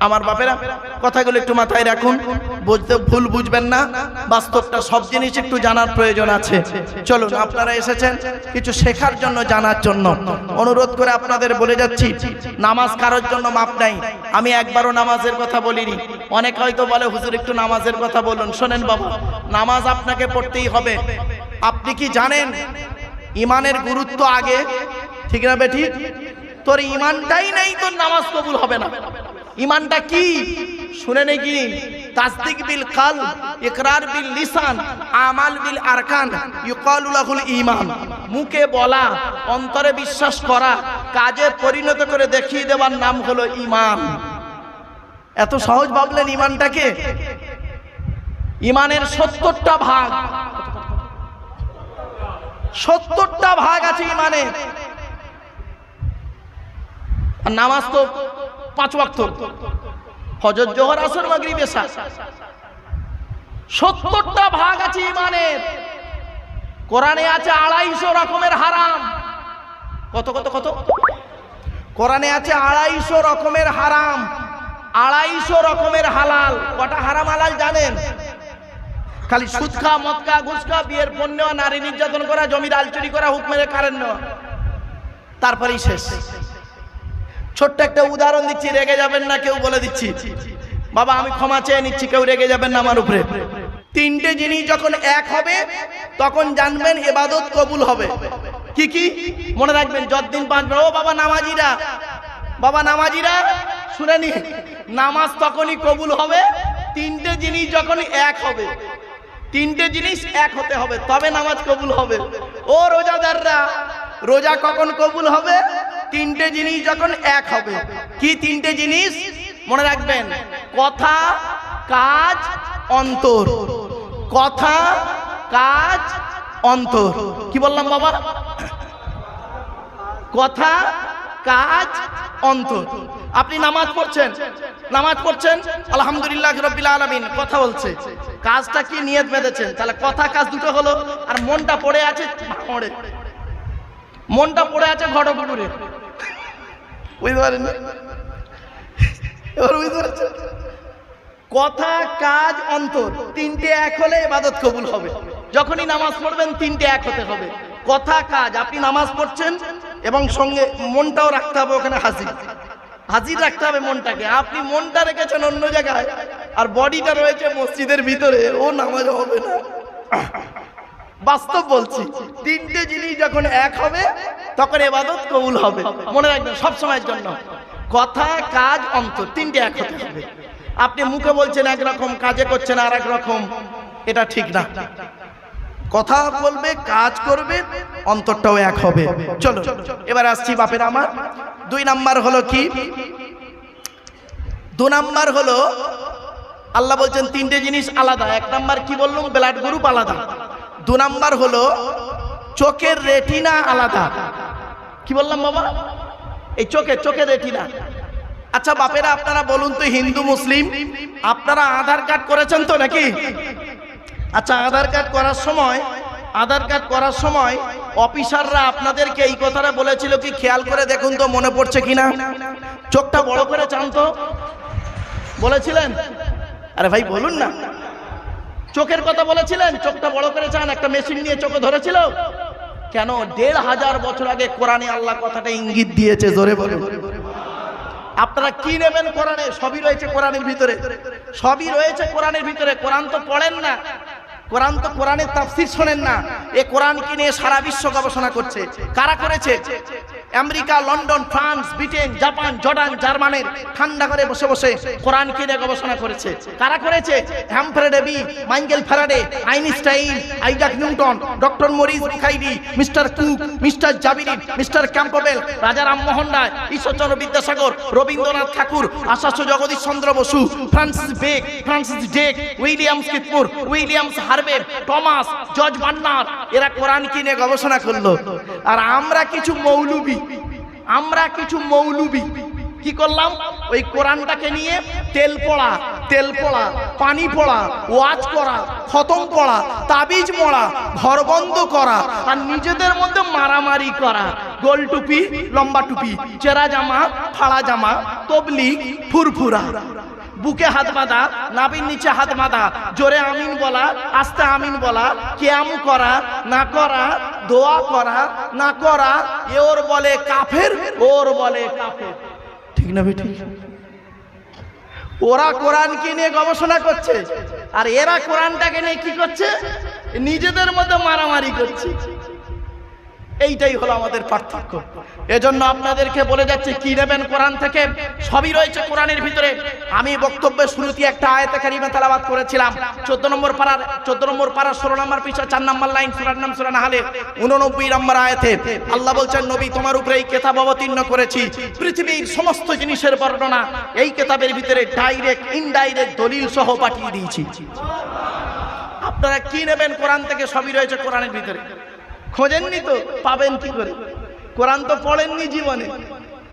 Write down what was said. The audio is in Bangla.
আমার বাপেরা কথাগুলো একটু মাথায় রাখুন, বুঝতে ভুল বুঝবেন না, বাস্তবটা সব জিনিস একটু জানার প্রয়োজন আছে। চলুন, আপনারা এসেছেন কিছু শেখার জন্য, জানার জন্য। অনুরোধ করে আপনাদের বলে যাচ্ছি, নামাজ কারোর জন্য মাপ নাই। আমি একবারও নামাজের কথা বলিনি। অনেক হয়তো বলে হুজুর একটু নামাজের কথা বলুন। শোনেন বাবা, নামাজ আপনাকে পড়তেই হবে। আপনি কি জানেন ইমানের গুরুত্ব আগে? ঠিক না বেঠিক? তোর ইমানটাই নেই, তোর নামাজ কবুল হবে না। ইমানটা কি শুনে নেই কি? তাসদিক বিল কালব, ইকরার বিল লিসান, আমাল বিল আরকান, ইউকালু লাহুল ঈমান। মুখে বলা, অন্তরে বিশ্বাস করা, কাজে পরিণত করে দেখিয়ে দেওয়ার নাম হলো ঈমান। এত সহজ ভাবলেন ঈমানটাকে? ঈমানের 70টা ভাগ, 70টা ভাগ আছে ঈমানের। আর নামাজ তো 5 ওয়াক্ত, ফজর, জোহর, আসর, মাগরিব, এশা। 70টা ভাগ আছে ঈমানের। কোরআনে আছে 250 রকমের হারাম। কত কত কত? কোরআনে আছে 250 রকমের হারাম, 250 রকমের হালাল। কটা হারাম হালাল জানেন? খালি সুদ খা, মদ খা, ঘুষ খা, বিয়ের পণ নেওয়া, নারী নির্যাতন করা, জমির আল চুরি করা, হুক মেরে কারেন্ট নেওয়া, তারপরেই শেষ। ছোট্ট একটা উদাহরণ দিচ্ছি, রেগে যাবেন না কেউ, বলে দিচ্ছি বাবা, আমি ক্ষমা চেয়ে নিচ্ছি, কেউ রেগে যাবেন না আমার উপরে। 3টে জিনিস যখন এক হবে তখন জানবেন ইবাদত কবুল হবে। কি কি মনে রাখবেন? যতদিন বাঁচবেন। ও বাবা নামাজিরা, বাবা নামাজিরা শুনে নি, নামাজ তখনই কবুল হবে 3টে জিনিস যখন এক হবে। 3টে জিনিস এক হতে হবে, তবে নামাজ কবুল হবে। ও রোজাদাররা, রোজা কখন কবুল হবে? 3টে জিনিস যখন এক হবে। কি 3টে জিনিস মনে রাখবেন? কথা, কাজ, অন্তর। কথা, কাজ, অন্তর। কি বললাম বাবা? কথা, কাজ, অন্তর। আপনি নামাজ পড়ছেন, নামাজ পড়ছেন, আলহামদুলিল্লাহ রাব্বিল আলামিন, কথা বলছে। কাজটা কি নিয়ত বেঁধেছেন? তাহলে কথা কাজ দুটো হলো। আর মনটা পড়ে আছে ভাঙড়ে, মনটা পড়ে আছে ঘটপুকুরে। বুঝতে পারেন? এবার বুঝতে পারছেন? কথা, কাজ, অন্তর 3টে এক হলে ইবাদত কবুল হবে। যখনই নামাজ পড়বেন 3টে এক হতে হবে। কথা, কাজ। আপনি নামাজ পড়ছেন এবং সঙ্গে মনটাও রাখতে হবে ওখানে, হাজির হাজির রাখতে হবে মনটাকে। আপনি মনটা রেখেছেন অন্য জায়গায় আর বডিটা রয়েছে মসজিদের ভিতরে, ও নামাজ হবে না। বাস্তব বলছি, 3টে জিনিস যখন এক হবে তখন ইবাদত কবুল হবে। মনে রাখবেন সব সময়ের জন্য, কথা, কাজ, অন্তর 3টে এক হতে হবে। আপনি মুখে বলছেন একরকম, কাজে করছেন আর এক রকম, এটা ঠিক না। কথা বলবে, কাজ করবে, অন্তরটাও এক হবে। চলো এবার আসছি বাপের আমার। 2 নাম্বার হলো কি? 2 নাম্বার হলো আল্লাহ বলছেন 3টে জিনিস আলাদা। 1 নাম্বার কি বললাম? ব্লাড গ্রুপ আলাদা। 2 নাম্বার হলো চোখের রেটিনা আলাদা। কি বললাম বাবা? এই চোখের রেটিনা। আচ্ছা বাপেরা, আপনারা বলুন তো, হিন্দু মুসলিম আপনারা আধার কার্ড করেছেন তো নাকি? আচ্ছা, আধার কার্ড করার সময় অফিসাররা আপনাদেরকে এই কথাটা বলেছিল কি? খেয়াল করে দেখুন তো, মনে পড়ছে কিনা? চোখটা বড় করে চান তো, বলেছিলেন? আরে ভাই বলুন না, চোখের কথা বলেছিলেন? চোখটা বড় করে চান, একটা মেশিন নিয়ে চোখে ধরেছিল কেন? 1500 বছর আগে কোরআনে আল্লাহ কথাটা ইঙ্গিত দিয়েছে। জোরে বলুন। আপনারা কি নেবেন কোরআনে? সবই রয়েছে কোরআনের ভিতরে, সবই রয়েছে কোরআনের ভিতরে। কোরআন তো পড়েন না, কোরআন তো কোরআনের তাফসীর শোনেন না। এই কোরআনকে নিয়ে সারা বিশ্ব গবেষণা করছে। কারা করেছে? America, London, France, Britain, Japan, Jordan, জার্মানের ঠান্ডা করে বসে বসে কোরআনকে নিয়ে গবেষণা করেছে। কারা করেছে? Humphry Davy, Michael Faraday, Einstein, Isaac Newton, doctor Maurice Bucaille, mister Cook, mister Jabiri, mister Campbell, Raja Rammohan Roy, Ishwarchandra Vidyasagar, Rabindranath Tagore, Acharya Jagadish Chandra Bose, Francis Drake, Williams কিতমুর, Williams Harvey, Thomas, George Bernard, এরা কোরআন কি নিয়ে গবেষণা করলো। আর আমরা কিছু মৌলবি কি করলাম? ওই কোরআনটাকে নিয়ে তেল পড়া, পানি পড়া, ওয়াজ করা, খতম পড়া, তাবিজ মোড়া, ঘর বন্ধ করা আর নিজেদের মধ্যে মারামারি করা। গোল টুপি লম্বা টুপি, চেরা জামা ফাড়া জামা, তবলিগ ফুরফুরা, বুকে হাত বাঁধা, নাভির নিচে হাত বাঁধা, জোরে আমিন বলা আস্তে আমিন বলা, কিয়াম করা না করা, দোয়া করা না করা, এ ওর বলে কাফের, ওর বলে কাফের। ঠিক না বেটি? ওরা কোরআনকে নিয়ে গবেষণা করছে আর এরা কোরআনটাকে নিয়ে কি করছে? নিজেদের মধ্যে মারামারি করছে। এইটাই হলো আমাদের পার্থক্য। এজন্য আপনাদেরকে বলে যাচ্ছি কি নেবেন কোরআন থেকে, সবই রয়েছে কোরআনের ভিতরে। আমি বক্তব্যের শুরুতে একটা আয়াতে কারিমা তেলাওয়াত করেছিলাম 14 নম্বর পারা 16 নম্বর পৃষ্ঠা 4 নম্বর লাইন, সূরার নাম সূরা নাহলে 89 নম্বর আয়াতে আল্লাহ বলছেন, নবী তোমার উপরে এই কিতাব অবতীর্ণ করেছি, পৃথিবীর সমস্ত জিনিসের বর্ণনা এই কিতাবের ভিতরে ডাইরেক্ট ইনডাইরেক্ট দলিল সহ পাঠিয়ে দিয়েছি। আপনারা কি নেবেন কোরআন থেকে, সবই রয়েছে কোরআনের ভিতরে। খোঁজেননি তো পাবেন কি করে? কোরআন তো পড়েননি জীবনে,